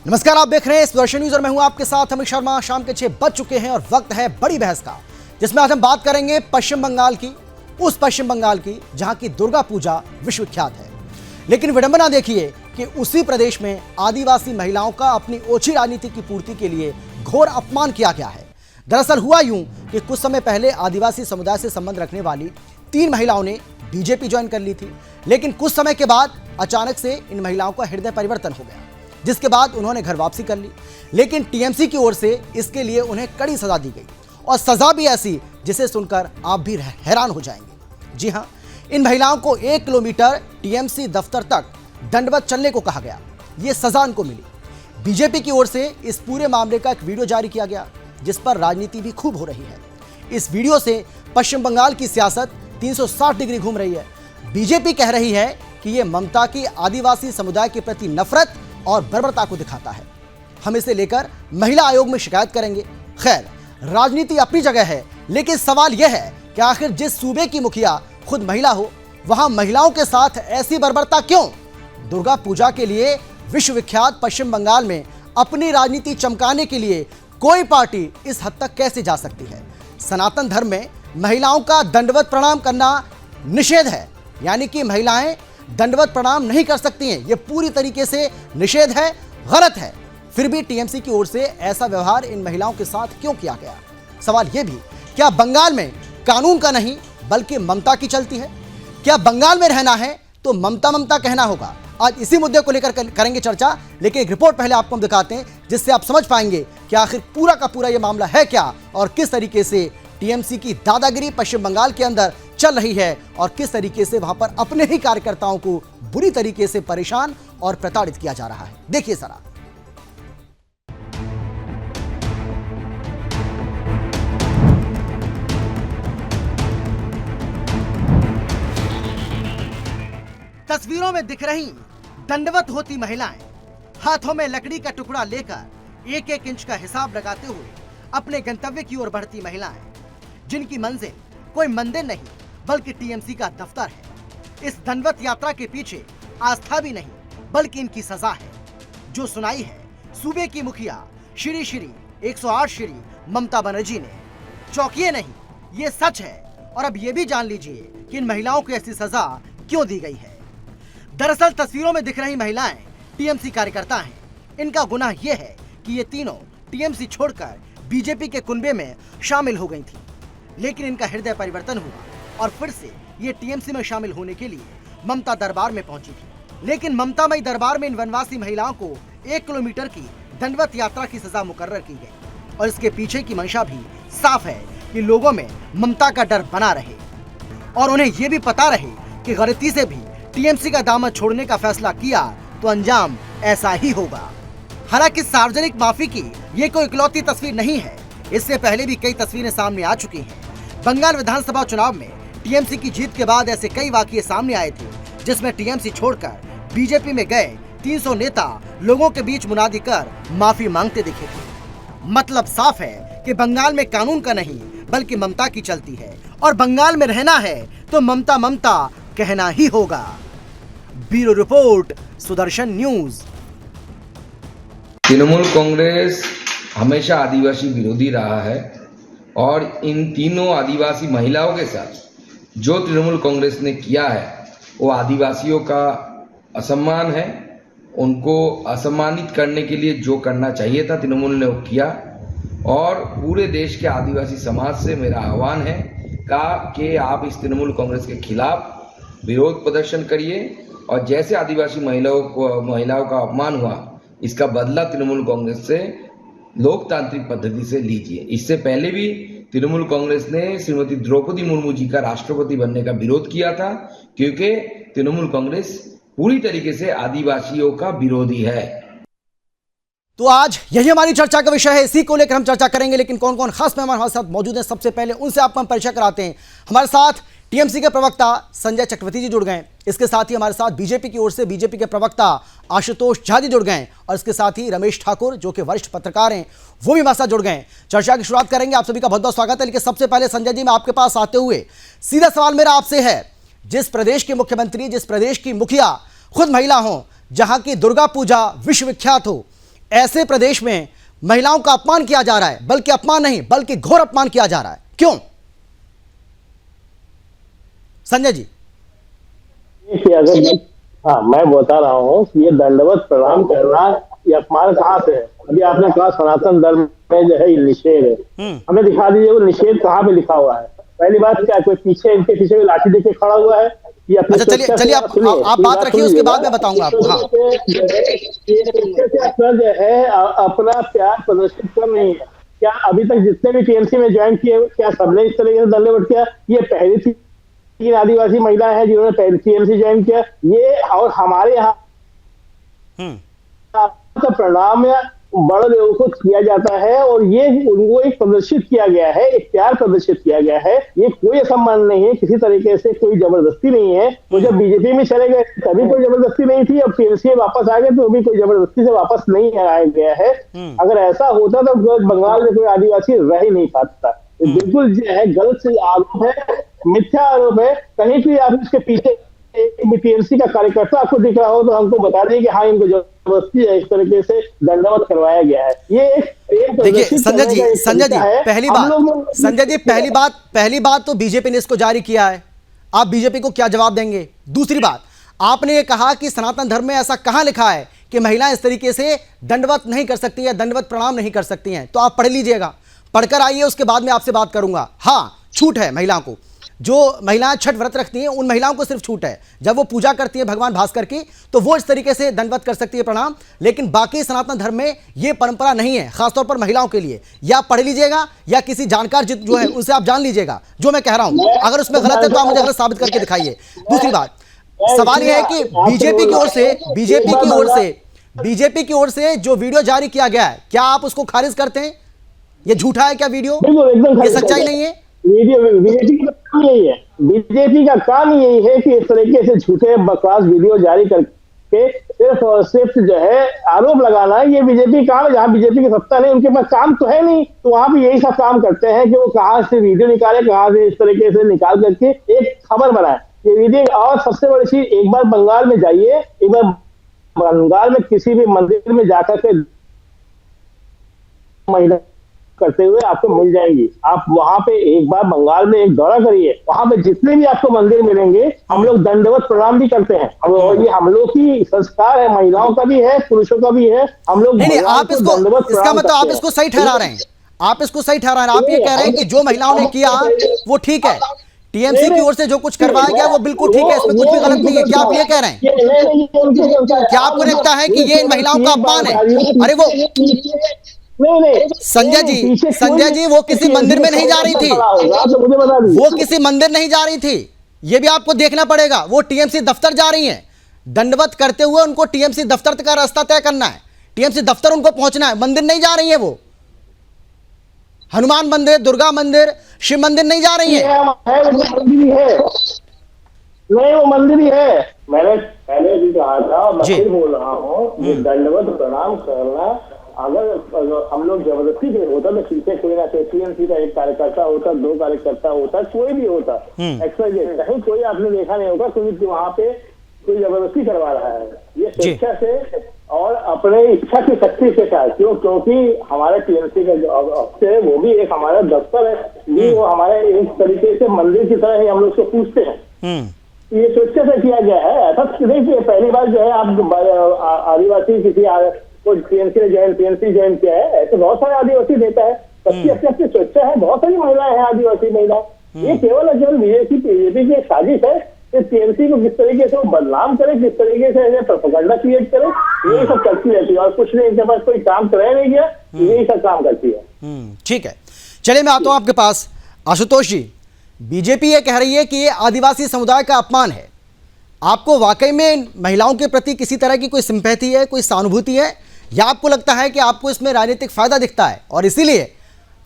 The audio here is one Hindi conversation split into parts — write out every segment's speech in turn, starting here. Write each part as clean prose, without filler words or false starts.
नमस्कार, आप देख रहे हैं सुदर्शन न्यूज और मैं हूं आपके साथ अमित शर्मा। शाम के 6 बज चुके हैं और वक्त है बड़ी बहस का, जिसमें आज हम बात करेंगे पश्चिम बंगाल की, उस पश्चिम बंगाल की जहां की दुर्गा पूजा विश्वविख्यात है। लेकिन विडंबना देखिए कि उसी प्रदेश में आदिवासी महिलाओं का अपनी ओछी राजनीति की पूर्ति के लिए घोर अपमान किया गया है। दरअसल हुआ यूं कि कुछ समय पहले आदिवासी समुदाय से संबंध रखने वाली 3 महिलाओं ने बीजेपी ज्वाइन कर ली थी, लेकिन कुछ समय के बाद अचानक से इन महिलाओं का हृदय परिवर्तन हो गया, जिसके बाद उन्होंने घर वापसी कर ली। लेकिन टीएमसी की ओर से इसके लिए उन्हें कड़ी सजा दी गई, और सजा भी ऐसी जिसे सुनकर आप भी हैरान हो जाएंगे। जी हां, इन महिलाओं को 1 किलोमीटर टीएमसी दफ्तर तक दंडवत चलने को कहा गया। ये सजा उनको मिली। बीजेपी की ओर से इस पूरे मामले का एक वीडियो जारी किया गया, जिस पर राजनीति भी खूब हो रही है। इस वीडियो से पश्चिम बंगाल की सियासत 360 डिग्री घूम रही है। बीजेपी कह रही है कि ये ममता की आदिवासी समुदाय के प्रति नफरत और बर्बरता को दिखाता है। हम इसे लेकर महिला आयोग में शिकायत करेंगे। खैर, राजनीति अपनी जगह है, लेकिन सवाल यह है कि आखिर जिस सूबे की मुखिया खुद महिला हो, वहां महिलाओं के साथ ऐसी बर्बरता क्यों? दुर्गा पूजा के लिए विश्वविख्यात पश्चिम बंगाल में अपनी राजनीति चमकाने के लिए कोई पार्टी इस हद तक कैसे जा सकती है? सनातन धर्म में महिलाओं का दंडवत प्रणाम करना निषेध है, यानी कि महिलाएं दंडवत प्रणाम नहीं कर सकती हैं। यह पूरी तरीके से निषेध है, गलत है। फिर भी टीएमसी की ओर से ऐसा व्यवहार इन महिलाओं के साथ क्यों किया गया? सवाल यह भी, क्या बंगाल में कानून का नहीं बल्कि ममता की चलती है? क्या बंगाल में रहना है तो ममता ममता कहना होगा? आज इसी मुद्दे को लेकर करेंगे चर्चा, लेकिन एक रिपोर्ट पहले आपको हम दिखाते हैं, जिससे आप समझ पाएंगे कि आखिर पूरा का पूरा यह मामला है क्या, और किस तरीके से टीएमसी की दादागिरी पश्चिम बंगाल के अंदर चल रही है, और किस तरीके से वहां पर अपने ही कार्यकर्ताओं को बुरी तरीके से परेशान और प्रताड़ित किया जा रहा है। देखिए जरा। तस्वीरों में दिख रही दंडवत होती महिलाएं हाथों में लकड़ी का टुकड़ा लेकर 1-1 इंच का हिसाब लगाते हुए अपने गंतव्य की ओर बढ़ती महिलाएं, जिनकी मंजिल कोई मंदिर नहीं बल्कि टीएमसी का दफ्तर है। इस दंडवत यात्रा के पीछे आस्था भी नहीं बल्कि इनकी सजा है, जो सुनाई है सूबे की मुखिया श्री 108 श्री ममता बनर्जी ने। चौंकिए नहीं, ये सच है। और अब ये भी जान लीजिए कि इन महिलाओं को ऐसी सजा क्यों दी गई है। दरअसल तस्वीरों में दिख रही महिलाएं टीएमसी कार्यकर्ता हैं। इनका गुनाह यह है कि ये तीनों टीएमसी छोड़कर बीजेपी के कुनबे में शामिल हो गई थी, लेकिन इनका हृदय परिवर्तन हुआ और फिर से ये टीएमसी में शामिल होने के लिए ममता दरबार में पहुंची थी। लेकिन ममतामयी दरबार में इन वनवासी महिलाओं को 1 किलोमीटर की दंडवत यात्रा की सजा मुकर्रर की गई, और इसके पीछे की मंशा भी साफ है कि लोगों में ममता का डर बना रहे और उन्हें यह भी पता रहे कि गलती से भी टीएमसी का दामन छोड़ने का फैसला किया तो अंजाम ऐसा ही होगा। हालांकि सार्वजनिक माफी की ये कोई इकलौती तस्वीर नहीं है। इससे पहले भी कई तस्वीरें सामने आ चुकी हैं। बंगाल विधानसभा चुनाव में टीएमसी की जीत के बाद ऐसे कई वाकये सामने आए थे, जिसमें टीएमसी छोड़कर बीजेपी में गए 300 नेता लोगों के बीच मुनादी कर माफी मांगते दिखे थे। मतलब साफ है कि बंगाल में कानून का नहीं बल्कि ममता की चलती है, और बंगाल में रहना है तो ममता ममता कहना ही होगा। Bureau report, Sudarshan news. Trinamool Congress हमेशा आदिवासी विरोधी रहा है, और इन तीनों आदिवासी महिलाओं के साथ जो तृणमूल कांग्रेस ने किया है वो आदिवासियों का असम्मान है। उनको असम्मानित करने के लिए जो करना चाहिए था तृणमूल ने वो किया, और पूरे देश के आदिवासी समाज से मेरा आह्वान है कि आप इस तृणमूल कांग्रेस के खिलाफ विरोध प्रदर्शन करिए, और जैसे आदिवासी महिलाओं का अपमान हुआ, इसका बदला तृणमूल कांग्रेस से लोकतांत्रिक पद्धति से लीजिए। इससे पहले भी तृणमूल कांग्रेस ने श्रीमती द्रौपदी मुर्मू जी का राष्ट्रपति बनने का विरोध किया था, क्योंकि तृणमूल कांग्रेस पूरी तरीके से आदिवासियों का विरोधी है। तो आज यही हमारी चर्चा का विषय है, इसी को लेकर हम चर्चा करेंगे। लेकिन कौन कौन खास मेहमान हमारे साथ मौजूद हैं, सबसे पहले उनसे आपको हम परिचय कराते हैं। हमारे साथ टीएमसी के प्रवक्ता संजय चक्रवर्ती जी जुड़ गए। इसके साथ ही हमारे साथ बीजेपी की ओर से बीजेपी के प्रवक्ता आशुतोष झा जी जुड़ गए, और इसके साथ ही रमेश ठाकुर जो कि वरिष्ठ पत्रकार हैं वो भी हमारे साथ जुड़ गए। चर्चा की शुरुआत करेंगे। आप सभी का बहुत बहुत स्वागत है। लेकिन सबसे पहले संजय जी, मैं आपके पास आते हुए सीधा सवाल मेरा आपसे है, जिस प्रदेश के मुख्यमंत्री, जिस प्रदेश की मुखिया खुद महिला हो, जहां की दुर्गा पूजा विश्वविख्यात हो, ऐसे प्रदेश में महिलाओं का अपमान किया जा रहा है, बल्कि अपमान नहीं बल्कि घोर अपमान किया जा रहा है। क्यों संजय जी? अगर हाँ, मैं बता रहा हूँ कि ये दंडवत प्रणाम करना ये अपमान कहाँ से है? अभी आपने कहा सनातन धर्म में जो है ये निषेध है, हमें दिखा दीजिए वो निषेध कहाँ पे लिखा हुआ है। पहली बात क्या, कोई पीछे इनके पीछे लाठी देके खड़ा हुआ है? ये अपने अच्छा चलिए आप बात रखिए, उसके बाद मैं बताऊंगा आपको। हाँ, अपना जो है अपना प्यार प्रदर्शित कर रही है। क्या अभी तक जितने भी टीएमसी में ज्वाइन किए, क्या सबने इस तरीके से दंडवत किया? ये पहली थी 3 आदिवासी महिलाएं हैं जिन्होंने पहले टीएमसी ज्वाइन किया। ये और हमारे यहाँ का प्रणाम बड़े लोगों को किया जाता है और ये उनको एक प्रदर्शित किया गया है, एक प्यार प्रदर्शित किया गया है। ये कोई सम्मान नहीं है, किसी तरीके से कोई जबरदस्ती नहीं है। वो जब बीजेपी में चले गए तभी कोई जबरदस्ती नहीं थी, अब टीएमसी वापस आ गए तो भी कोई जबरदस्ती से वापस नहीं आया गया है। अगर ऐसा होता तो बंगाल में कोई आदिवासी रह ही नहीं पाता। बिल्कुल जो है गलत आरोप है, मिथ्या आरोप है। कहीं भी आप इसके पीछे टीएमसी का कार्यकर्ता आपको दिख रहा हो तो हमको बता दें कि हाँ इनको जबरदस्ती इस तरीके से दंडवत करवाया गया है। ये एक देखिए संजय जी पहली बात तो बीजेपी ने इसको जारी किया है, आप बीजेपी को क्या जवाब देंगे? दूसरी बात, आपने ये कहा कि सनातन धर्म में ऐसा कहां लिखा है कि महिलाएं इस तरीके से दंडवत नहीं कर सकती है, दंडवत प्रणाम नहीं कर सकती हैं? तो आप पढ़ लीजिएगा, पढ़कर आइए, उसके बाद में आपसे बात करूंगा। हाँ, छूट है महिलाओं को, जो महिलाएं छठ व्रत रखती हैं उन महिलाओं को सिर्फ छूट है, जब वो पूजा करती है भगवान भास्कर की तो वो इस तरीके से दंडवत कर सकती है प्रणाम, लेकिन बाकी सनातन धर्म में ये परंपरा नहीं है, खासतौर पर महिलाओं के लिए। या पढ़ लीजिएगा या किसी जानकार जो है उनसे आप जान लीजिएगा जो मैं कह रहा हूं। अगर उसमें गलत है तो आप मुझे गलत साबित करके दिखाइए। दूसरी बात, सवाल यह है कि बीजेपी की ओर से जो वीडियो जारी किया गया है, क्या आप उसको खारिज करते हैं? ये झूठा है क्या वीडियो? ये सच्चाई नहीं है? बीजेपी का काम यही है, बीजेपी का काम यही है कि इस तरीके से झूठे बकवास वीडियो जारी करके सिर्फ और सिर्फ जो है आरोप लगाना। ये बीजेपी काम है, जहाँ बीजेपी की सत्ता नहीं उनके पास काम तो है नहीं, तो वहां भी यही सब काम करते हैं कि वो कहाँ से वीडियो निकाले, कहाँ से इस तरीके से निकाल करके एक खबर बनाए ये वीडियो। और सबसे बड़ी चीज, एक बार बंगाल में जाइए, एक बार बंगाल में किसी भी मंदिर में जाकर के महिला करते हुए आपको मिल जाएंगी। आप वहां पे एक बार बंगाल में एक दौरा करिए, वहां पे जितने भी आपको मंदिर मिलेंगे हम लोग दंडवत प्रणाम भी करते हैं। और ये हम लोग की संस्कार है, महिलाओं का भी है, पुरुषों का भी है। हम लोग नहीं, आप इसको, इसका मतलब आप इसको सही ठहरा रहे हैं, आप इसको सही ठहरा रहे हैं। आप ये कह रहे हैं कि जो महिलाओं ने किया वो ठीक है, टीएमसी की ओर से जो कुछ करवाया गया वो बिल्कुल ठीक है, इसमें कुछ भी गलत नहीं है। क्या आप ये कह रहे हैं? क्या आपको लगता है कि ये इन महिलाओं का अपमान है? अरे वो नहीं संजय जी वो किसी मंदिर में नहीं जा रही थी, वो किसी मंदिर नहीं जा रही थी, ये भी आपको देखना पड़ेगा। वो टीएमसी दफ्तर जा रही हैं, दंडवत करते हुए उनको टीएमसी दफ्तर का रास्ता तय करना है, टीएमसी दफ्तर उनको पहुंचना है, मंदिर नहीं जा रही है। वो हनुमान मंदिर, दुर्गा मंदिर, शिव मंदिर नहीं जा रही है। नहीं, वो मंदिर ही है। मैंने पहले भी कहा था, मैं फिर बोल रहा हूँ, दंडवत प्रणाम करना अगर हम लोग जबरदस्ती से होता तो पीछे कोई ना कोई टीएमसी का एक कार्यकर्ता होता, 2 कार्यकर्ता होता, कोई भी होता, कहीं कोई आपने देखा नहीं होगा क्योंकि वहां पे कोई जबरदस्ती करवा रहा है। ये स्वेच्छा से और अपने इच्छा की शक्ति के साथ, क्योंकि हमारे टीएमसी का जो ऑफिस है वो भी एक हमारा दफ्तर है, ये वो हमारे एक तरीके से मंदिर की तरह ही हम लोग उसको पूछते हैं। ये स्वेच्छा से किया गया है, ऐसा नहीं कि पहली बार जो है आप आदिवासी किसी टीएमसी ज्वाइन किया है, ऐसे बहुत सारे आदिवासी देता है, सबकी अपनी अपनी स्वेच्छा है। बहुत सारी महिलाएं हैं आदिवासी महिलाएं। ये केवल बीजेपी की एक साजिश है कि टीएमसी को किस तरीके से वो बदनाम करे, किस तरीके से प्रोपेगेंडा क्रिएट करे, यही सब करती रहती है और कुछ नहीं, इनके पास कोई काम कराया नहीं गया, यही सब काम करती है। ठीक है, चलिए मैं आता हूं आपके पास। आशुतोष जी, बीजेपी ये कह रही है कि ये आदिवासी समुदाय का अपमान है, आपको वाकई में महिलाओं के प्रति किसी तरह की कोई सिंपैथी है, कोई सहानुभूति है, या आपको लगता है कि आपको इसमें राजनीतिक फायदा दिखता है और इसीलिए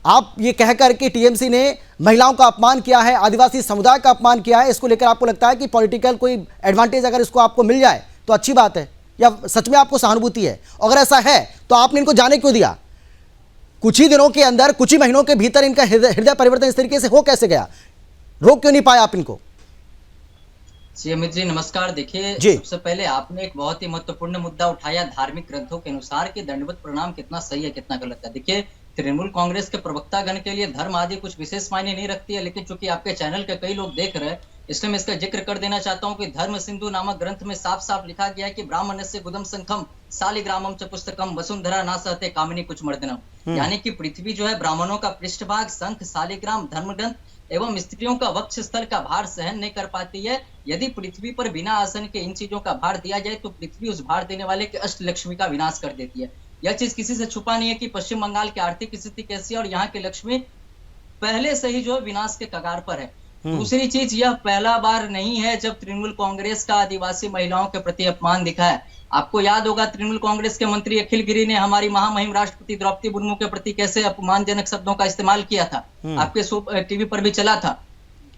आप ये कहकर कि टीएमसी ने महिलाओं का अपमान किया है, आदिवासी समुदाय का अपमान किया है, इसको लेकर आपको लगता है कि पॉलिटिकल कोई एडवांटेज अगर इसको आपको मिल जाए तो अच्छी बात है, या सच में आपको सहानुभूति है? अगर ऐसा है तो आपने इनको जाने क्यों दिया? कुछ ही दिनों के अंदर, कुछ ही महीनों के भीतर इनका हृदय परिवर्तन इस तरीके से हो कैसे गया? रोक क्यों नहीं पाए आप इनको? जी अमित जी नमस्कार। देखिए, जी। सबसे पहले आपने एक बहुत ही महत्वपूर्ण मुद्दा उठाया धार्मिक ग्रंथों के अनुसार कि दंडवत प्रणाम कितना सही है कितना गलत है। देखिए, तृणमूल कांग्रेस के प्रवक्तागण के लिए धर्म आदि कुछ विशेष मायने नहीं रखती है, लेकिन चूंकि आपके चैनल के कई लोग देख रहे हैं, इसलिए मैं इसका जिक्र कर देना चाहता हूँ कि धर्म सिंधु नामक ग्रंथ में साफ साफ लिखा गया है कि ब्राह्मणस्य गुदम संखम शालिग्रामम च पुस्तकम वसुंधरा ना सहते कामिनी कुछ मर्दनम। यानी कि पृथ्वी जो है ब्राह्मणों का पृष्ठभाग, शंख, शालिग्राम, धर्म ग्रंथ एवं स्त्रियों का वक्ष स्थल का भार सहन नहीं कर पाती है। यदि पृथ्वी पर बिना आसन के इन चीजों का भार दिया जाए तो पृथ्वी उस भार देने वाले के अष्ट लक्ष्मी का विनाश कर देती है। यह चीज किसी से छुपा नहीं है कि पश्चिम बंगाल की आर्थिक स्थिति कैसी है और यहाँ की लक्ष्मी पहले से ही जो है विनाश के कगार पर है। दूसरी चीज, यह पहला बार नहीं है जब तृणमूल कांग्रेस का आदिवासी महिलाओं के प्रति अपमान दिखा है। आपको याद होगा तृणमूल कांग्रेस के मंत्री अखिल गिरी ने हमारी महामहिम राष्ट्रपति द्रौपदी मुर्मू के प्रति कैसे अपमानजनक शब्दों का इस्तेमाल किया था। आपके टीवी पर भी चला था।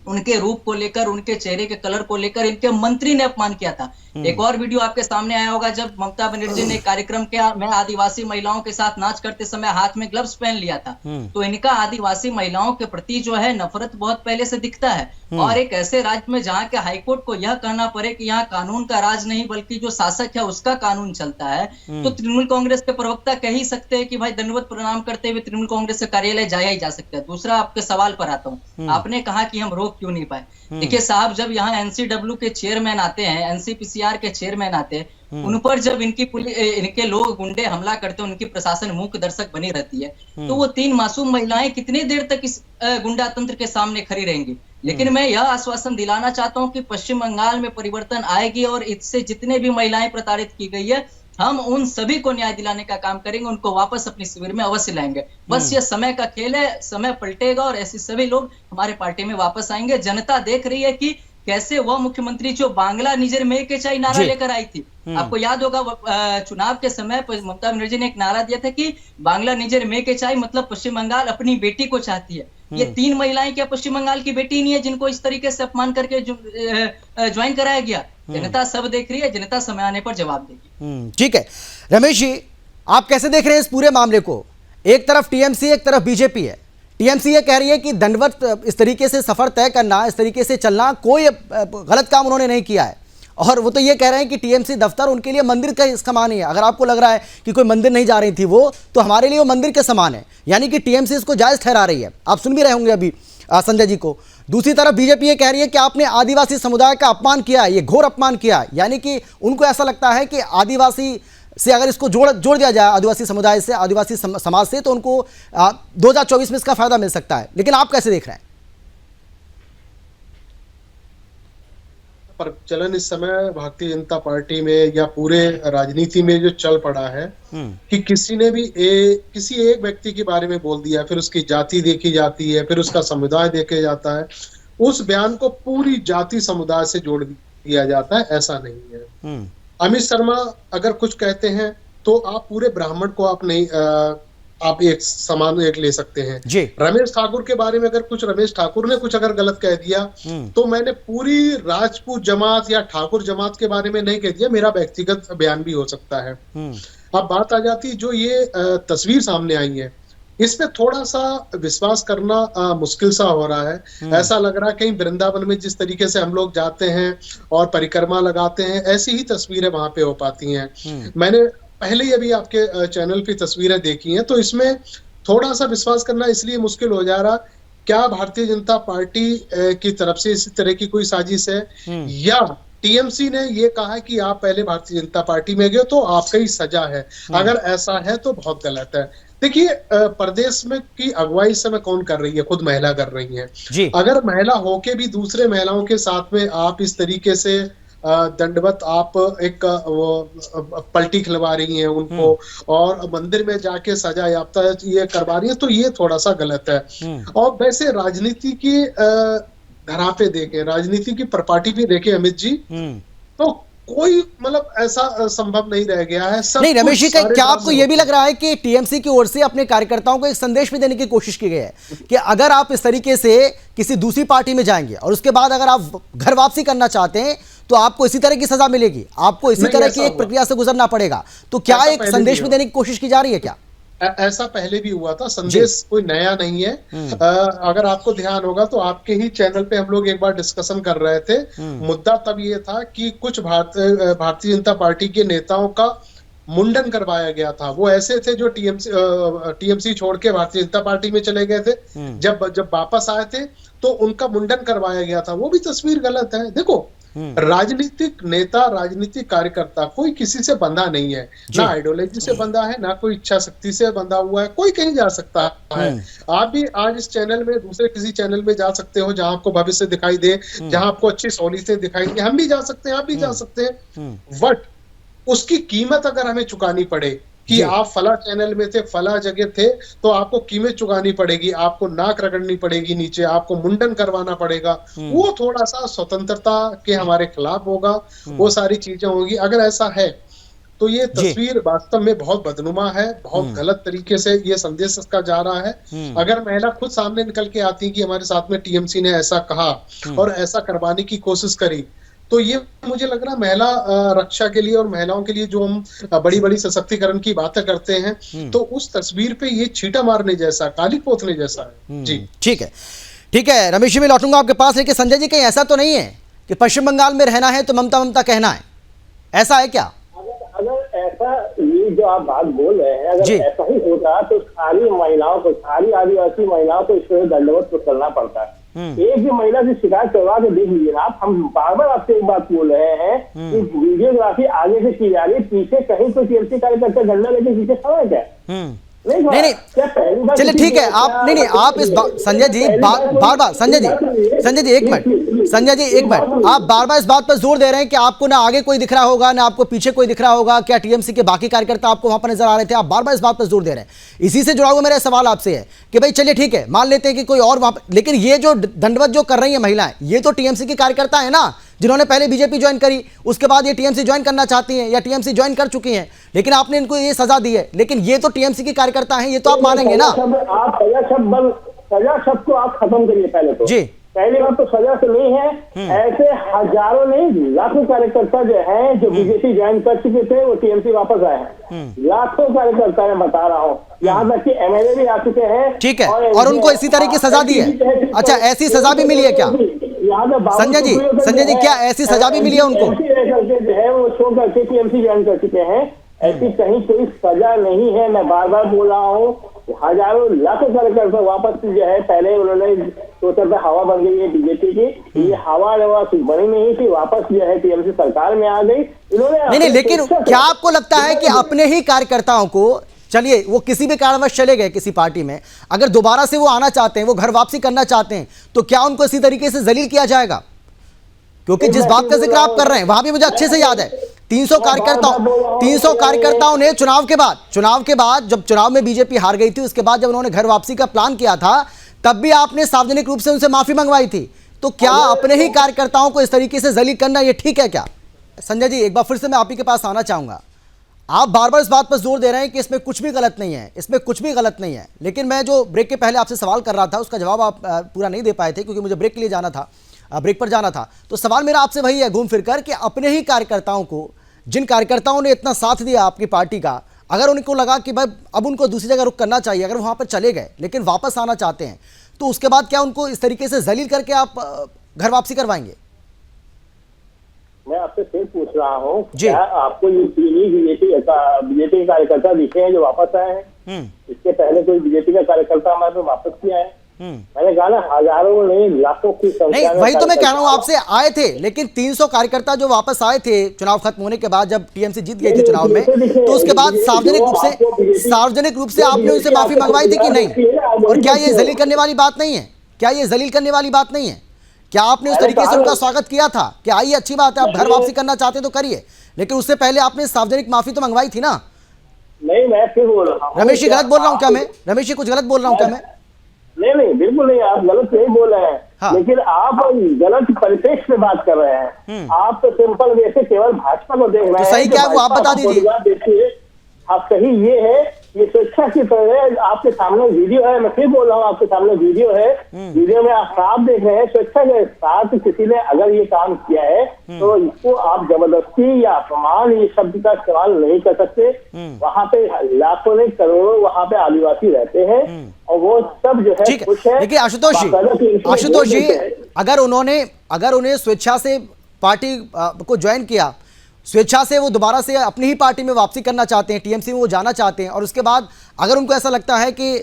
उनके रूप को लेकर, उनके चेहरे के कलर को लेकर इनके मंत्री ने अपमान किया था। एक और वीडियो आपके सामने आया होगा जब ममता बनर्जी ने कार्यक्रम किया, मैं आदिवासी महिलाओं के साथ नाच करते समय हाथ में ग्लव्स पहन लिया था। तो इनका आदिवासी महिलाओं के प्रति जो है नफरत बहुत पहले से दिखता है। और एक ऐसे राज्य में जहाँ के हाईकोर्ट को यह कहना पड़े कि यहाँ कानून का राज नहीं बल्कि जो शासक है उसका कानून चलता है, तो तृणमूल कांग्रेस के प्रवक्ता कह ही सकते हैं कि भाई दंडवत प्रणाम करते हुए तृणमूल कांग्रेस के कार्यालय जाया ही जा सकता है। दूसरा, आपके सवाल पर आता हूँ, आपने कहा कि हम रोक क्यों नहीं पाए। देखिए साहब, जब यहाँ एनसीडब्ल्यू के चेयरमैन आते हैं, एनसीपीसीआर के चेयरमैन आते हैं, उन पर जब इनके लोग गुंडे हमला करते हैं, उनकी प्रशासन मूक दर्शक बनी रहती है, तो वो 3 मासूम महिलाएं कितनी देर तक इस गुंडा तंत्र के सामने खड़ी रहेंगी। लेकिन मैं यह आश्वासन दिलाना चाहता हूं कि पश्चिम बंगाल में परिवर्तन आएगी और इससे जितने भी महिलाएं प्रताड़ित की गई है, हम उन सभी को न्याय दिलाने का काम करेंगे, उनको वापस अपनी शिविर में अवश्य लाएंगे। बस ये समय का खेल है, समय पलटेगा और ऐसे सभी लोग हमारे पार्टी में वापस आएंगे। जनता देख रही है कि कैसे वह मुख्यमंत्री जो बांग्ला निजर में के चाय नारा लेकर आई थी, आपको याद होगा चुनाव के समय ममता बनर्जी ने एक नारा दिया था कि बांग्ला निजर में के चाय मतलब पश्चिम बंगाल अपनी बेटी को चाहती है। ये 3 महिलाएं क्या पश्चिम बंगाल की बेटी नहीं है जिनको इस तरीके से अपमान करके ज्वाइन कराया गया? जनता सब देख रही है, जनता समय आने पर जवाब देगी। ठीक है रमेश जी, आप कैसे देख रहे हैं इस पूरे मामले को? एक तरफ टीएमसी, एक तरफ बीजेपी है। टीएमसी ये कह रही है कि दंडवत इस तरीके से सफर तय करना, इस तरीके से चलना, कोई गलत काम उन्होंने नहीं किया है। और वो तो ये कह रहे हैं कि टीएमसी दफ्तर उनके लिए मंदिर का समान ही है। अगर आपको लग रहा है कि कोई मंदिर नहीं जा रही थी वो, तो हमारे लिए वो मंदिर के समान है। यानी कि टीएमसी इसको जायज ठहरा रही है। आप सुन भी रहे होंगे अभी संजय जी को। दूसरी तरफ बीजेपी ये कह रही है कि आपने आदिवासी समुदाय का अपमान किया है, ये घोर अपमान किया है। यानी कि उनको ऐसा लगता है कि आदिवासी से अगर इसको जोड़ दिया जाए, आदिवासी समुदाय से, आदिवासी समाज से, तो उनको 2024 में इसका फायदा मिल सकता है। लेकिन आप कैसे देख रहे हैं? प्रचलन इस समय भारतीय जनता पार्टी में या पूरे राजनीति में जो चल पड़ा है कि किसी ने भी किसी एक व्यक्ति के बारे में बोल दिया, फिर उसकी जाति देखी जाती है, फिर उसका समुदाय देखा जाता है, उस बयान को पूरी जाति समुदाय से जोड़ दिया जाता है। ऐसा नहीं है। अमित शर्मा अगर कुछ कहते हैं तो आप पूरे ब्राह्मण को आप नहीं आप एक समान एक ले सकते हैं जी। रमेश ठाकुर के बारे में अगर कुछ रमेश ठाकुर ने कुछ अगर गलत कह दिया तो मैंने पूरी राजपूत जमात या ठाकुर जमात के बारे में नहीं कह दिया, मेरा व्यक्तिगत बयान भी हो सकता है। अब बात आ जाती जो ये तस्वीर सामने आई है, इसमें थोड़ा सा विश्वास करना मुश्किल सा हो रहा है। ऐसा लग रहा है कहीं वृंदावन में जिस तरीके से हम लोग जाते हैं और परिक्रमा लगाते हैं, ऐसी ही तस्वीरें वहां पे हो पाती हैं। मैंने पहले ही अभी आपके चैनल पे तस्वीरें देखी हैं, तो इसमें थोड़ा सा विश्वास करना इसलिए मुश्किल हो जा रहा, क्या भारतीय जनता पार्टी की तरफ से इस तरह की कोई साजिश है या टीएमसी ने ये कहा कि आप पहले भारतीय जनता पार्टी में गए तो आपका ही सजा है। अगर ऐसा है तो बहुत गलत है। देखिए प्रदेश में की अगुवाई इस समय कौन कर रही है? खुद महिला कर रही है। अगर महिला होके भी दूसरे महिलाओं के साथ में आप इस तरीके से दंडवत आप एक वो पलटी खिलवा रही हैं उनको और मंदिर में जाके सजा याफ्ता ये करवा रही है, तो ये थोड़ा सा गलत है। और वैसे राजनीति की धरा पे देखें, राजनीति की प्रपाटी पे देखें अमित जी, तो कोई मतलब ऐसा संभव नहीं रह गया है। नहीं रमेश जी, क्या आपको यह भी लग रहा है कि टीएमसी की ओर से अपने कार्यकर्ताओं को एक संदेश भी देने की कोशिश की गई है कि अगर आप इस तरीके से किसी दूसरी पार्टी में जाएंगे और उसके बाद अगर आप घर वापसी करना चाहते हैं तो आपको इसी तरह की सजा मिलेगी, आपको इसी तरह की एक प्रक्रिया से गुजरना पड़ेगा? तो क्या एक संदेश भी देने की कोशिश की जा रही है क्या? ऐसा पहले भी हुआ था, संदेश कोई नया नहीं है। अगर आपको ध्यान होगा तो आपके ही चैनल पे हम लोग एक बार डिस्कशन कर रहे थे। मुद्दा तब ये था कि कुछ भारतीय जनता पार्टी के नेताओं का मुंडन करवाया गया था। वो ऐसे थे जो टीएमसी छोड़ के भारतीय जनता पार्टी में चले गए थे। जब वापस आए थे तो उनका मुंडन करवाया गया था। वो भी तस्वीर गलत है। देखो, राजनीतिक नेता, राजनीतिक कार्यकर्ता कोई किसी से बंधा नहीं है, ना आइडियोलॉजी से बंधा है, ना कोई इच्छा शक्ति से बंधा हुआ है। कोई कहीं जा सकता है। आप भी आज इस चैनल में दूसरे किसी चैनल में जा सकते हो जहां आपको भविष्य दिखाई दे, जहां आपको अच्छी सहूलियतें दिखाई दे। हम भी जा सकते हैं, आप भी जा सकते हैं। बट उसकी कीमत अगर हमें चुकानी पड़े कि आप फला चैनल में थे, फला जगह थे, तो आपको कीमत चुकानी पड़ेगी, आपको नाक रगड़नी पड़ेगी नीचे, आपको मुंडन करवाना पड़ेगा, वो थोड़ा सा स्वतंत्रता के हमारे खिलाफ होगा। वो सारी चीजें होंगी। अगर ऐसा है तो ये तस्वीर वास्तव में बहुत बदनुमा है, बहुत गलत तरीके से ये संदेश इसका जा रहा है। अगर महिला खुद सामने निकल के आती कि हमारे साथ में टीएमसी ने ऐसा कहा और ऐसा करवाने की कोशिश करी, तो ये मुझे लग रहा है महिला रक्षा के लिए और महिलाओं के लिए जो हम बड़ी बड़ी सशक्तिकरण की बातें करते हैं, तो उस तस्वीर पे ये छींटा मारने जैसा, काली पोतने जैसा है। जी ठीक है, ठीक है। रमेश जी, मैं लौटूंगा आपके पास, लेकिन संजय जी कहीं ऐसा तो नहीं है कि पश्चिम बंगाल में रहना है तो ममता ममता कहना है, ऐसा है क्या? अगर ऐसा ये जो आप बात बोल रहे हैं, अगर ऐसा ही होता तो सारी महिलाओं को, सारी आदिवासी महिलाओं को इसमें दंडवत तो करना पड़ता है। एक भी महिला की शिकायत करवा के देख लीजिए आप। हम बार बार आपसे एक बात बोल रहे हैं कि वीडियोग्राफी आगे से की जा रही है, पीछे कहीं तो टीएमसी कार्यकर्ता झंडा लेके पीछे खड़ा है क्या? नहीं, चलिए ठीक है। आप नहीं, आप इस संजय जी बार बार संजय जी एक मिनट, आप बार बार इस बात पर जोर दे रहे हैं कि आपको ना आगे कोई दिख रहा होगा, ना आपको पीछे कोई दिख रहा होगा। क्या टीएमसी के बाकी कार्यकर्ता आपको वहां पर नजर आ रहे थे? आप बार बार इस बात पर जोर दे रहे हैं। इसी से जुड़ा हुआ मेरा सवाल आपसे है कि भाई चलिए ठीक है, मान लेते हैं कि कोई और वहां पर, लेकिन ये जो दंडवत जो कर रही है महिलाएं, ये तो टीएमसी की कार्यकर्ता है ना, जिन्होंने पहले बीजेपी ज्वाइन करी, उसके बाद ये टीएमसी ज्वाइन करना चाहती हैं या टीएमसी ज्वाइन कर चुकी हैं, लेकिन आपने इनको ये सजा दी है। लेकिन ये तो टीएमसी की कार्यकर्ता हैं, ये तो आप मानेंगे ना? आप सजा शब्द को आप खत्म करिए पहले तो। जी, पहली बात तो सजा से नहीं है। ऐसे हजारों नहीं, लाखों कार्यकर्ता जो हैं, जो बीजेपी ज्वाइन कर चुके थे, वो टीएमसी वापस आए हैं। लाखों कार्यकर्ता मैं बता रहा हूँ, यहाँ तक कि एमएलए भी आ चुके हैं। ठीक है, और उनको इसी तरह की सजा दी है। अच्छा, ऐसी सजा भी मिली है क्या संजय जी, क्या ऐसी सजा भी मिली है उनको? जो है वो शो करके टीएमसी ज्वाइन कर चुके हैं। ऐसी कहीं कोई सजा नहीं है। मैं बार बार बोल रहा हूँ, हजारों लाखों कार्यकर्ता वापस जो है, पहले उन्होंने सोचा था हवा बन गई है बीजेपी की, ये हवा बनी नहीं थी, वापस जो है टीएमसी सरकार में आ गई इन्होंने। नहीं, लेकिन क्या आपको लगता है कि अपने ही कार्यकर्ताओं को, चलिए वो किसी भी कारणवश चले गए किसी पार्टी में, अगर दोबारा से वो आना चाहते हैं, वो घर वापसी करना चाहते हैं, तो क्या उनको इसी तरीके से जलील किया जाएगा? क्योंकि जिस बात का जिक्र आप कर रहे हैं, वहां भी मुझे अच्छे से याद है, 300 कार्यकर्ताओं ने चुनाव के बाद जब चुनाव में बीजेपी हार गई थी, उसके बाद जब उन्होंने घर वापसी का प्लान किया था, तब भी आपने सार्वजनिक रूप से उनसे माफी मंगवाई थी। तो क्या अपने ही कार्यकर्ताओं को इस तरीके से जलील करना ये ठीक है क्या? संजय जी, एक बार फिर से मैं आप ही के पास आना चाहूंगा। आप बार बार इस बात पर जोर दे रहे हैं कि इसमें कुछ भी गलत नहीं है, इसमें कुछ भी गलत नहीं है, लेकिन मैं जो ब्रेक के पहले आपसे सवाल कर रहा था, उसका जवाब आप पूरा नहीं दे पाए थे, क्योंकि मुझे ब्रेक के लिए जाना था, ब्रेक पर जाना था। तो सवाल मेरा आपसे वही है घूम फिर कर कि अपने ही कार्यकर्ताओं को, जिन कार्यकर्ताओं ने इतना साथ दिया आपकी पार्टी का, अगर उनको लगा कि भाई अब उनको दूसरी जगह रुख करना चाहिए, अगर वहां पर चले गए लेकिन वापस आना चाहते हैं, तो उसके बाद क्या उनको इस तरीके से जलील करके आप घर वापसी करवाएंगे? मैं आपसे फिर पूछ रहा हूँ, क्या आपको ये बीजेपी कार्यकर्ता दिखे हैं जो वापस आए हैं? इसके पहले कोई बीजेपी का कार्यकर्ता हमारे पे वापस किया है? मैंने कहा ना, हजारों नहीं, लाखों की संख्या में। वही तो मैं कह रहा हूँ, आपसे आए थे, लेकिन 300 कार्यकर्ता जो वापस आए थे चुनाव खत्म होने के बाद, जब टीएमसी जीत गई थी चुनाव में, तो उसके बाद सार्वजनिक रूप से आपने उनसे माफी मंगवाई थी कि नहीं? और क्या ये जलील करने वाली बात नहीं है? क्या ये जलील करने वाली बात नहीं है? क्या आपने उस तरीके से उनका स्वागत किया था कि आइए, अच्छी बात है, आप घर वापसी करना चाहते हैं तो करिए, लेकिन उससे पहले आपने सार्वजनिक माफी तो मंगवाई थी ना? नहीं, मैं फिर बोल रहा हूँ। रमेश जी, गलत बोल रहा हूँ क्या मैं? रमेश जी, कुछ गलत बोल रहा हूँ क्या मैं? नहीं, बिल्कुल नहीं, आप गलत नहीं बोल रहे हैं। हाँ। लेकिन आप गलत परिप्रेक्ष्य से बात कर रहे हैं। आप तो सिंपल वे से केवल भाजपा को देख रहे हैं। तो सही क्या है वो आप बता दीजिए। देखिए, आप सही ये है ये स्वेच्छा की तरह आपके सामने वीडियो है, मैं फिर बोल रहा हूँ आपके सामने वीडियो है, वीडियो में आप साफ देख रहे हैं स्वेच्छा के साथ किसी ने अगर ये काम किया है तो इसको आप जबरदस्ती या अपमान ये शब्द का इस्तेमाल नहीं कर सकते। वहाँ पे लाखों नहीं करोड़ों वहाँ पे आदिवासी रहते हैं और वो सब जो है खुश है। देखिए आशुतोष जी अगर उन्हें स्वेच्छा से पार्टी को ज्वाइन किया, स्वेच्छा से वो दोबारा से अपनी ही पार्टी में वापसी करना चाहते हैं, टीएमसी में वो जाना चाहते हैं, और उसके बाद अगर उनको ऐसा लगता है कि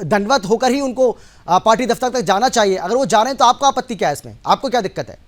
दंडवत होकर ही उनको पार्टी दफ्तर तक जाना चाहिए, अगर वो जा रहे हैं तो आपको आपत्ति क्या है इसमें? आपको क्या दिक्कत है?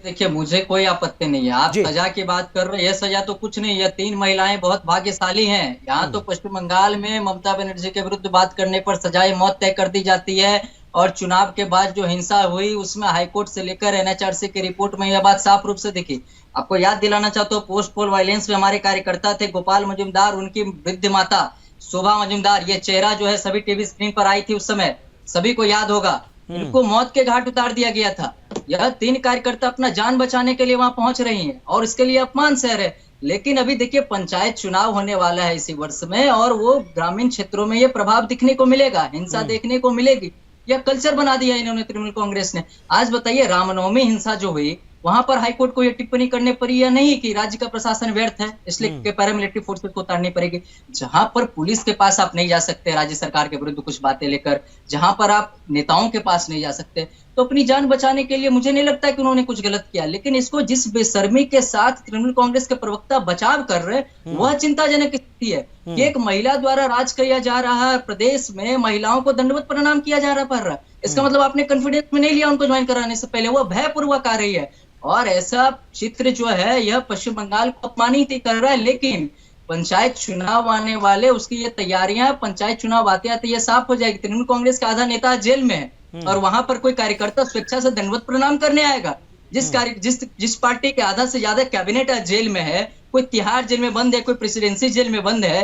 देखिए मुझे कोई आपत्ति नहीं है। आप सजा की बात कर रहे हैं, यह सजा तो कुछ नहीं है। 3 महिलाएं बहुत भाग्यशाली हैं। यहाँ तो पश्चिम बंगाल में ममता बनर्जी के विरुद्ध बात करने पर सजाए मौत तय कर दी जाती है, और चुनाव के बाद जो हिंसा हुई उसमें हाईकोर्ट से लेकर एनएचआरसी की रिपोर्ट में यह बात साफ रूप से दिखी। आपको याद दिलाना चाहता हूँ, पोस्ट पोल वायलेंस में हमारे कार्यकर्ता थे गोपाल मजुमदार, उनकी वृद्ध माता शोभा मजुमदार, ये चेहरा जो है सभी टीवी स्क्रीन पर आई थी उस समय, सभी को याद होगा। इनको मौत के घाट उतार दिया गया था। यह 3 कार्यकर्ता अपना जान बचाने के लिए वहां पहुंच रही हैं और इसके लिए अपमान सह रहे। लेकिन अभी देखिए पंचायत चुनाव होने वाला है इसी वर्ष में, और वो ग्रामीण क्षेत्रों में ये प्रभाव दिखने को मिलेगा, हिंसा देखने को मिलेगी। यह कल्चर बना दिया इन्होंने तृणमूल कांग्रेस ने। आज बताइए रामनवमी हिंसा जो हुई वहां पर हाईकोर्ट को यह टिप्पणी करने पर यह नहीं कि राज्य का प्रशासन व्यर्थ है इसलिए पैरामिलिट्री फोर्सेस को उतारनी पड़ेगी। जहां पर पुलिस के पास आप नहीं जा सकते राज्य सरकार के विरुद्ध कुछ बातें लेकर, जहां पर आप नेताओं के पास नहीं जा सकते, तो अपनी जान बचाने के लिए मुझे नहीं लगता कि उन्होंने कुछ गलत किया। लेकिन इसको जिस बेशर्मी के साथ तृणमूल कांग्रेस के प्रवक्ता बचाव कर रहे वह चिंताजनक स्थिति है कि एक महिला द्वारा राज किया जा रहा है, प्रदेश में महिलाओं को दंडवत प्रणाम किया जा रहा है। इसका मतलब आपने कॉन्फिडेंस में नहीं लिया उनको ज्वाइन कराने से पहले, वह भयपूर्वक आ रही है। और ऐसा चित्र जो है यह पश्चिम बंगाल को अपमानित कर रहा है। लेकिन पंचायत चुनाव आने वाले, उसकी ये तैयारियां, पंचायत चुनाव आते आते ये साफ हो जाएगी। तृणमूल कांग्रेस का आधा नेता जेल में है और वहां पर कोई कार्यकर्ता स्वेच्छा से दंडवत प्रणाम करने आएगा? जिस पार्टी के आधा से ज्यादा कैबिनेट जेल में है, कोई तिहाड़ जेल में बंद है, कोई प्रेसिडेंसी जेल में बंद है,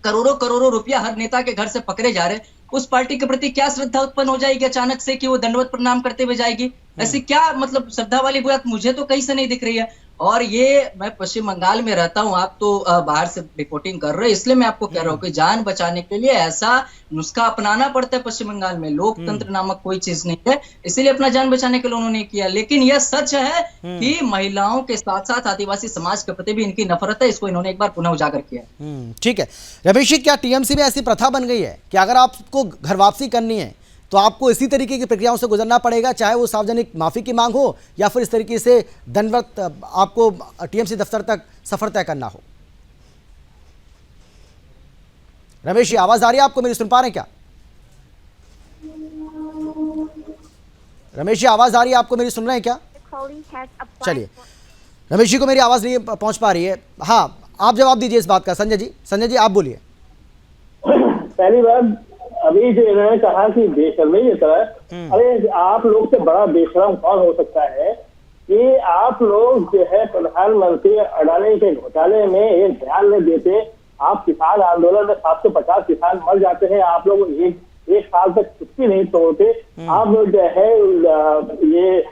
करोड़ों करोड़ों रुपया हर नेता के घर से पकड़े जा रहे, उस पार्टी के प्रति क्या श्रद्धा उत्पन्न हो जाएगी अचानक से कि वो दंडवत प्रणाम करते हुए जाएगी? ऐसी क्या मतलब श्रद्धा वाली बात मुझे तो कहीं से नहीं दिख रही है। और ये मैं पश्चिम बंगाल में रहता हूँ, आप तो बाहर से रिपोर्टिंग कर रहे हैं, इसलिए मैं आपको कह रहा हूँ कि जान बचाने के लिए ऐसा नुस्खा अपनाना पड़ता है पश्चिम बंगाल में। लोकतंत्र नामक कोई चीज नहीं है, इसीलिए अपना जान बचाने के लिए उन्होंने किया। लेकिन यह सच है कि महिलाओं के साथ साथ आदिवासी समाज के प्रति भी इनकी नफरत है, इसको इन्होंने एक बार पुनः उजागर किया। ठीक है रमेश जी, क्या टीएमसी में ऐसी प्रथा बन गई है कि अगर आपको घर वापसी करनी है तो आपको इसी तरीके की प्रक्रियाओं से गुजरना पड़ेगा, चाहे वो सार्वजनिक माफी की मांग हो या फिर इस तरीके से दंडवत आपको टीएमसी दफ्तर तक सफर तय करना हो? रमेश जी आवाज आ रही है आपको मेरी? सुन पा रहे हैं क्या रमेश जी? आवाज आ रही है आपको मेरी? सुन रहे हैं क्या? चलिए रमेश जी को मेरी आवाज नहीं पहुंच पा रही है। हाँ आप जवाब दीजिए इस बात का। संजय जी आप बोलिए। पहली बात अभी जो इन्होंने कहा कि बेशर्मी की तरह, अरे आप लोग से बड़ा बेशरम कौन हो सकता है कि आप लोग जो है प्रधानमंत्री अडानी के घोटाले में एक ध्यान नहीं देते। आप किसान आंदोलन में 750 किसान मर जाते हैं, आप लोग एक साल तक छुट्टी नहीं तोड़ते। आप लोग जो है ये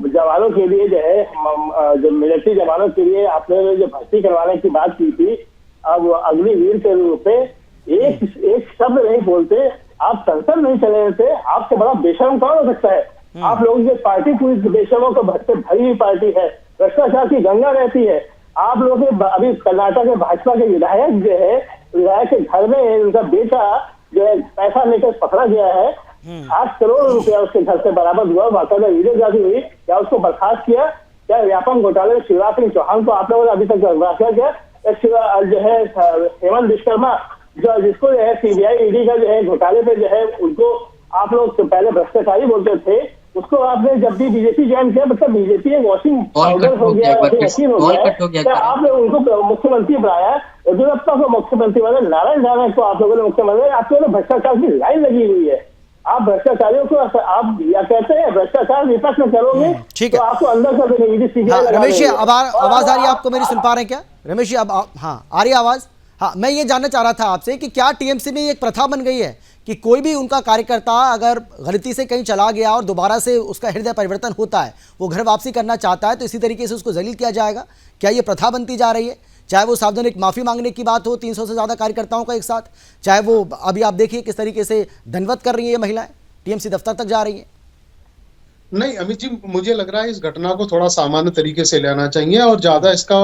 जवानों के लिए जो है जो मिलिट्री जवानों के लिए आपने जो भर्ती करवाने की बात की थी, अब अग्निवीर के रूप में एक शब्द नहीं बोलते, आप संसद नहीं चले थे। आपसे बड़ा बेशर्म कौन हो सकता है? आप लोगों की पार्टी पूरी बेशर्मों को भरी हुई पार्टी है, भ्रष्टाचार की गंगा रहती है। आप लोग अभी कर्नाटक में भाजपा के विधायक जो है, विधायक के घर में उनका बेटा जो है पैसा लेकर पकड़ा गया है, 8 करोड़ रुपया उसके घर से बरामद हुआ, बाकायदा वीडियोग्राफी हुई। क्या उसको बर्खास्त किया? क्या व्यापम घोटाले में शिवराज सिंह चौहान को आप लोगों ने अभी तक बर्खास्त किया? जो है हेमंत विश्वकर्मा जिसको जो है सीबीआई ईडी का जो है घोटाले पे जो है उनको आप लोग तो पहले भ्रष्टाचारी बोलते थे, उसको आपने जब भी बीजेपी ज्वाइन किया मतलब बीजेपी एक वॉशिंग पाउडर हो गया, मशीन हो गया। क्या आपने उनको मुख्यमंत्री बनाया? येदियुरप्पा को मुख्यमंत्री बनाया, नारायण राणा को आप लोगों ने मुख्यमंत्री, आप लोगों ने भ्रष्टाचार की लाइन लगी हुई है। आप भ्रष्टाचारियों को आप या कहते हैं भ्रष्टाचार विपक्ष में करोगे तो आपको अंदर कर देंगे। रमेश जी आवाज आ रही है आपको मेरी? सुन पा रहे हैं क्या रमेश जी? अब हाँ आ रही है आवाज? हाँ मैं ये जानना चाह रहा था आपसे कि क्या टीएमसी में एक प्रथा बन गई है कि कोई भी उनका कार्यकर्ता अगर गलती से कहीं चला गया और दोबारा से उसका हृदय परिवर्तन होता है, वो घर वापसी करना चाहता है, तो इसी तरीके से उसको जलील किया जाएगा? क्या ये प्रथा बनती जा रही है? चाहे वो सार्वजनिक माफी मांगने की बात हो 300 से ज्यादा कार्यकर्ताओं का एक साथ, चाहे वो अभी आप देखिए किस तरीके से दंडवत कर रही है ये महिलाएं, टीएमसी दफ्तर तक जा रही है। नहीं अमित जी, मुझे लग रहा है इस घटना को थोड़ा सामान्य तरीके से लेना चाहिए और ज्यादा इसका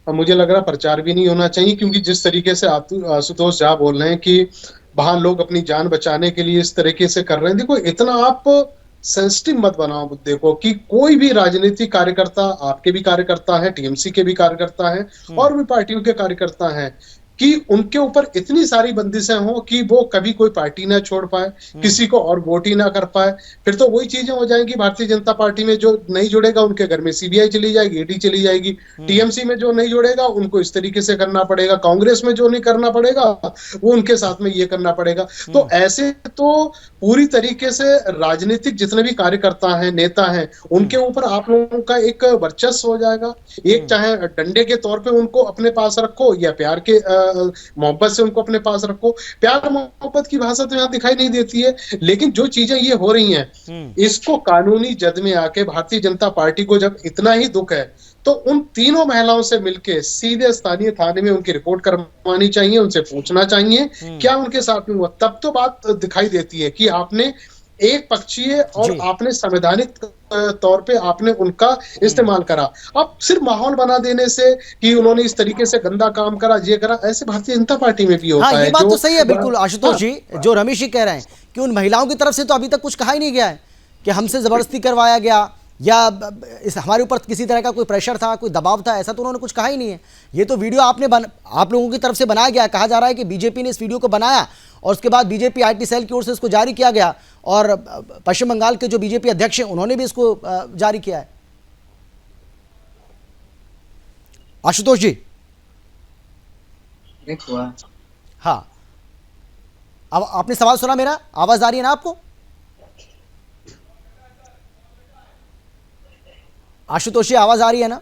मुझे लग रहा है प्रचार भी नहीं होना चाहिए, क्योंकि जिस तरीके से आशुतोष झा बोल रहे हैं कि वहां लोग अपनी जान बचाने के लिए इस तरीके से कर रहे हैं, देखो इतना आप सेंसिटिव मत बनाओ मुद्दे को कि कोई भी राजनीतिक कार्यकर्ता, आपके भी कार्यकर्ता है, टीएमसी के भी कार्यकर्ता है और भी पार्टियों के कार्यकर्ता हैं, कि उनके ऊपर इतनी सारी बंदिशें हों कि वो कभी कोई पार्टी ना छोड़ पाए, किसी को और वोट ही ना कर पाए। फिर तो वही चीजें हो जाएंगी, भारतीय जनता पार्टी में जो नहीं जुड़ेगा उनके घर में सीबीआई चली जाएगी, ईडी चली जाएगी, टीएमसी में जो नहीं जुड़ेगा उनको इस तरीके से करना पड़ेगा, कांग्रेस में जो नहीं करना पड़ेगा वो उनके साथ में ये करना पड़ेगा। तो ऐसे तो पूरी तरीके से राजनीतिक जितने भी कार्यकर्ता हैं, नेता हैं, उनके ऊपर आप लोगों का एक वर्चस्व हो जाएगा। एक चाहे डंडे के तौर पे उनको अपने पास रखो या प्यार के मोहब्बत से उनको अपने पास रखो, प्यार मोहब्बत की भाषा तो यहाँ दिखाई नहीं देती है। लेकिन जो चीजें ये हो रही हैं, इसको कानूनी जद में आके भारतीय जनता पार्टी को जब इतना ही दुख है तो उन तीनों महिलाओं से मिलके सीधे स्थानीय थाने में उनकी रिपोर्ट करवानी चाहिए, उनसे पूछना चाहिए क्या उनके साथ में हुआ, तब तो बात दिखाई देती है कि आपने एक पक्षीय और आपने संवैधानिक तौर पे आपने उनका इस्तेमाल करा। अब सिर्फ माहौल बना देने से कि उन्होंने इस तरीके से गंदा काम करा, ये करा, ऐसे भारतीय जनता पार्टी में भी होता है। ये बात तो सही है बिल्कुल आशुतोष जी, जो रमेश जी कह रहे हैं कि उन महिलाओं की तरफ से तो अभी तक कुछ कहा ही नहीं गया है कि हमसे जबरदस्ती करवाया गया या इस हमारे ऊपर किसी तरह का कोई प्रेशर था, कोई दबाव था, ऐसा तो उन्होंने कुछ कहा ही नहीं है। ये तो वीडियो आप लोगों की तरफ से बनाया गया, कहा जा रहा है कि बीजेपी ने इस वीडियो को बनाया और उसके बाद बीजेपी आईटी सेल की ओर से इसको जारी किया गया और पश्चिम बंगाल के जो बीजेपी अध्यक्ष हैं उन्होंने भी इसको जारी किया है। आशुतोष जी हाँ, अब आपने सवाल सुना मेरा, आवाज आ रही है ना आपको? आशुतोष जी आवाज आ रही है ना?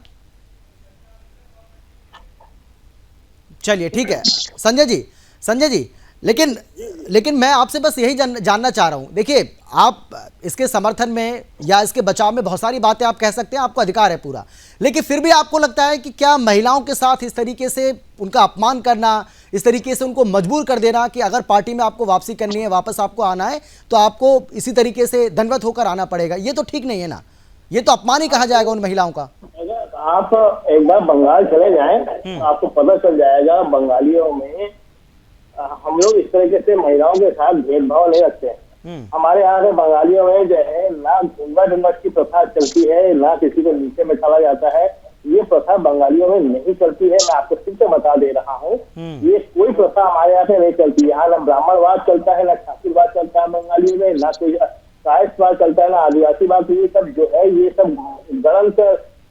चलिए ठीक है संजय जी लेकिन मैं आपसे बस यही जानना चाह रहा हूं, देखिए आप इसके समर्थन में या इसके बचाव में बहुत सारी बातें आप कह सकते हैं, आपको अधिकार है पूरा, लेकिन फिर भी आपको लगता है कि क्या महिलाओं के साथ इस तरीके से उनका अपमान करना, इस तरीके से उनको मजबूर कर देना कि अगर पार्टी में आपको वापसी करनी है, वापस आपको आना है तो आपको इसी तरीके से दंडवत होकर आना पड़ेगा, ये तो ठीक नहीं है ना? ये तो अपमान ही कहा जाएगा उन महिलाओं का। अगर आप एक बार बंगाल चले जाएं तो आपको पता चल जाएगा बंगालियों में हम लोग इस तरीके से महिलाओं के साथ भेदभाव नहीं रखते हैं। हमारे यहाँ के बंगालियों में जो है ना घूंघट की प्रथा चलती है, ना किसी को नीचे बैठाया जाता है, ये प्रथा बंगालियों में नहीं चलती है। मैं आपको फिर से बता दे रहा हूँ, ये कोई प्रथा हमारे यहाँ पे नहीं चलती। यहाँ ना ब्राह्मणवाद चलता है, ना ठाकुरवाद चलता है बंगालियों में, ना कोई कायस्थवाद चलता है, ना आदिवासीवाद। ये सब जो है ये सब गलत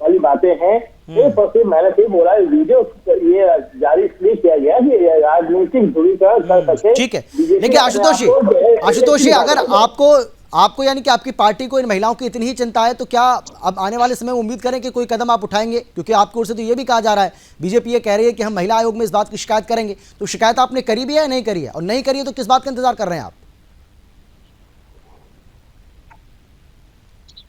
वाली बातें हैं। मैंने फिर बोला वीडियो ये जारी इसलिए किया गया कि राजनीतिक ध्रुवीकरण कर सके। ठीक है, देखिए आशुतोष जी अगर आपको यानी कि आपकी पार्टी को इन महिलाओं की इतनी ही चिंता है तो क्या अब आने वाले समय में उम्मीद करें कि कोई कदम आप उठाएंगे? क्योंकि आपकी ओर से तो ये भी कहा जा रहा है, बीजेपी ये कह रही है कि हम महिला आयोग में इस बात की शिकायत करेंगे, तो शिकायत आपने करी भी है या नहीं करी है? और नहीं करी है तो किस बात का इंतजार कर रहे हैं आप?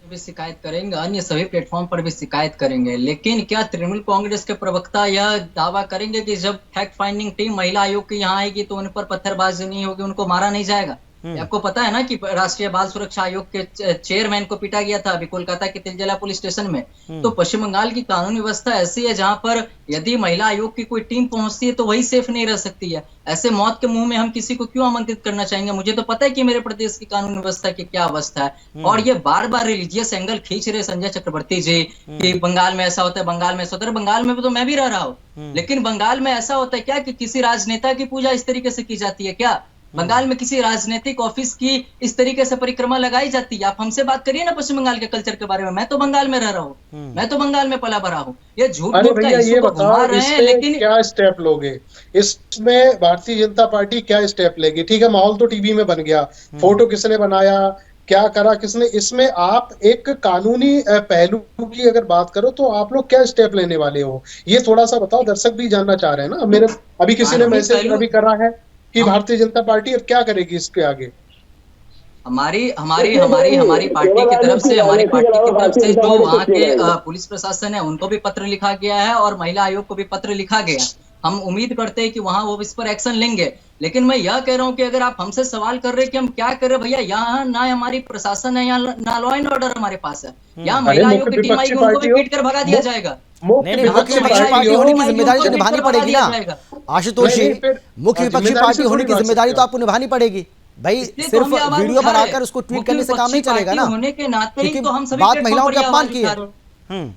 भी शिकायत करेंगे, अन्य सभी प्लेटफॉर्म पर भी शिकायत करेंगे, लेकिन क्या तृणमूल कांग्रेस के प्रवक्ता यह दावा करेंगे कि जब फैक्ट फाइंडिंग टीम महिला आयोग की यहाँ आएगी तो उन पर पत्थरबाजी नहीं होगी, उनको मारा नहीं जाएगा? आपको पता है ना कि राष्ट्रीय बाल सुरक्षा आयोग के चेयरमैन को पीटा गया था अभी कोलकाता के तिलजला पुलिस स्टेशन में। तो पश्चिम बंगाल की कानूनी व्यवस्था ऐसी है जहां पर यदि महिला आयोग की कोई टीम पहुंचती है तो वही सेफ नहीं रह सकती है। ऐसे मौत के मुंह में हम किसी को क्यों आमंत्रित करना चाहेंगे? मुझे तो पता है कि मेरे प्रदेश की कानूनी व्यवस्था की क्या अवस्था है। और ये बार बार रिलीजियस एंगल खींच रहे संजय चक्रवर्ती जी कि बंगाल में ऐसा होता है, बंगाल में ऐसा होता है। बंगाल में तो मैं भी रह रहा हूँ, लेकिन बंगाल में ऐसा होता है क्या कि किसी राजनेता की पूजा इस तरीके से की जाती है क्या? बंगाल में किसी राजनीतिक ऑफिस की इस तरीके से परिक्रमा लगाई जाती है? आप हमसे बात करिए ना पश्चिम बंगाल के कल्चर के बारे में। मैं तो बंगाल में रह रहा हूँ, मैं तो बंगाल में पला भरा हूँ। ये झूठ का ये बताओ लेकिन क्या स्टेप लोगे? इसमें भारतीय जनता पार्टी क्या स्टेप लेगी? ठीक है, माहौल तो टीवी में बन गया, फोटो किसने बनाया, क्या करा किसने, इसमें आप एक कानूनी पहलू की अगर बात करो तो आप लोग क्या स्टेप लेने वाले हो? ये थोड़ा सा बताओ, दर्शक भी जानना चाह रहे हैं ना। मेरे अभी किसी ने मैसेज अभी करा है कि भारतीय जनता पार्टी अब क्या करेगी इसके आगे। हमारी हमारी हमारी हमारी पार्टी की तरफ से जो वहाँ के पुलिस प्रशासन है उनको भी पत्र लिखा गया है और महिला आयोग को भी पत्र लिखा गया है। हम उम्मीद करते हैं कि वहाँ वो इस पर एक्शन लेंगे। लेकिन मैं यह कह रहा हूँ कि अगर आप हमसे सवाल कर रहे हैं कि हम क्या कर रहे भैया, यहाँ ना हमारी प्रशासन है, यहाँ ना लॉ एंड ऑर्डर हमारे पास है, यहाँ महिला आयोग की टीम आएगी, उनको भी पीट कर भगा दिया जाएगा। नहीं, मुख्य विपक्षी पार्टी होने की जिम्मेदारी तो निभानी पड़ेगी ना आशुतोष जी। मुख्य विपक्षी पार्टी होने की जिम्मेदारी तो आपको निभानी पड़ेगी भाई। सिर्फ वीडियो बनाकर उसको ट्वीट करने से काम नहीं चलेगा ना, होने के नाते ही तो हम सभी बात महिलाओं के अपमान की है।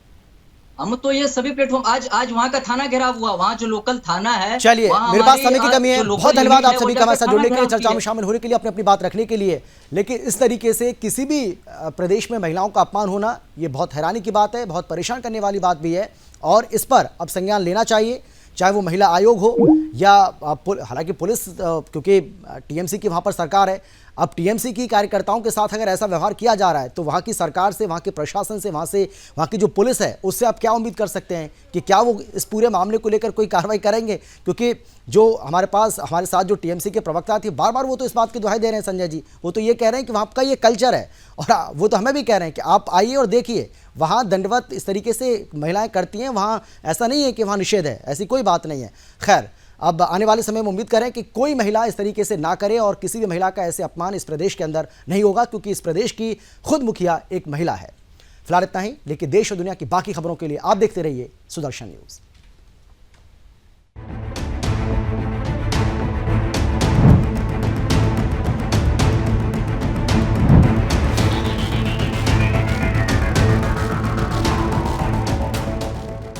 हम तो ये सभी प्लेटफॉर्म आज वहाँ का थाना घेराव हुआ, वहाँ जो लोकल थाना है। चलिए, मेरे पास समय की कमी है, बहुत धन्यवाद आप सभी का हमारे साथ जुड़ने के लिए, चर्चा में शामिल होने के लिए, अपनी अपनी बात रखने के लिए। लेकिन इस तरीके से किसी भी प्रदेश में महिलाओं का अपमान होना ये बहुत हैरानी की बात है, बहुत परेशान करने वाली बात भी है और इस पर अब संज्ञान लेना चाहिए, चाहे वो महिला आयोग हो या हालांकि पुलिस, क्योंकि टीएमसी की वहाँ पर सरकार है। अब टीएमसी की कार्यकर्ताओं के साथ अगर ऐसा व्यवहार किया जा रहा है तो वहाँ की सरकार से, वहाँ के प्रशासन से, वहाँ की जो पुलिस है उससे आप क्या उम्मीद कर सकते हैं कि क्या वो इस पूरे मामले को लेकर कोई कार्रवाई करेंगे? क्योंकि जो हमारे साथ जो टीएमसी के प्रवक्ता थे, बार बार वो तो इस बात की दुहाई दे रहे हैं संजय जी, वो तो ये कह रहे हैं कि वहाँ का ये कल्चर है और वो तो हमें भी कह रहे हैं कि आप आइए और देखिए वहाँ दंडवत इस तरीके से महिलाएं करती हैं, वहाँ ऐसा नहीं है कि वहाँ निषेध है, ऐसी कोई बात नहीं है। खैर, अब आने वाले समय में उम्मीद करें कि कोई महिला इस तरीके से ना करे और किसी भी महिला का ऐसे अपमान इस प्रदेश के अंदर नहीं होगा, क्योंकि इस प्रदेश की खुद मुखिया एक महिला है। फिलहाल इतना ही, लेकिन देश और दुनिया की बाकी खबरों के लिए आप देखते रहिए सुदर्शन न्यूज़।